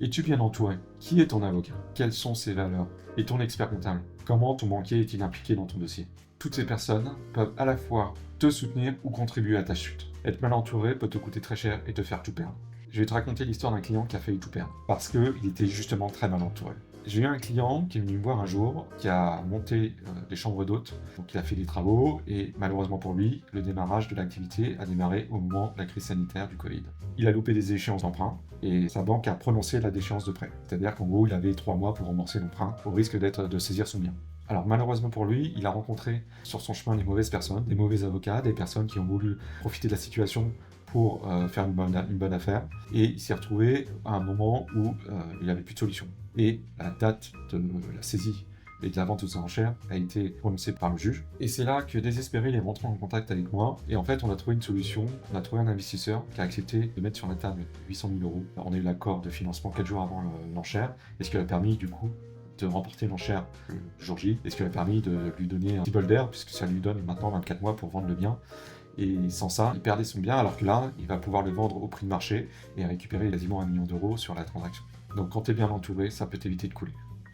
Es-tu bien entouré? Qui est ton avocat? Quelles sont ses valeurs? Et ton expert comptable? Comment ton banquier est-il impliqué dans ton dossier? Toutes ces personnes peuvent à la fois te soutenir ou contribuer à ta chute. Être mal entouré peut te coûter très cher et te faire tout perdre. Je vais te raconter l'histoire d'un client qui a failli tout perdre, parce qu'il était justement très mal entouré. J'ai eu un client qui est venu me voir un jour, qui a monté des chambres d'hôtes, donc il a fait des travaux, et malheureusement pour lui, le démarrage de l'activité a démarré au moment de la crise sanitaire du Covid. Il a loupé des échéances d'emprunt, et sa banque a prononcé la déchéance de prêt. C'est-à-dire qu'en gros, il avait 3 mois pour rembourser l'emprunt, au risque de saisir son bien. Alors malheureusement pour lui, il a rencontré sur son chemin des mauvaises personnes, des mauvais avocats, des personnes qui ont voulu profiter de la situation pour faire une bonne affaire, et il s'est retrouvé à un moment où il n'avait plus de solution. Et la date de la saisie et de la vente aux enchères a été prononcée par le juge. Et c'est là que désespéré, il est rentré en contact avec moi. Et en fait, on a trouvé une solution. On a trouvé un investisseur qui a accepté de mettre sur la table 800 000 euros. On a eu l'accord de financement 4 jours avant l'enchère, et ce qui a permis du coup de remporter l'enchère le jour J, et ce qui a permis de lui donner un petit bol d'air, puisque ça lui donne maintenant 24 mois pour vendre le bien. Et sans ça, il perdait son bien, alors que là, il va pouvoir le vendre au prix de marché et récupérer quasiment 1 million d'euros sur la transaction. Donc quand tu es bien entouré, ça peut t'éviter de couler.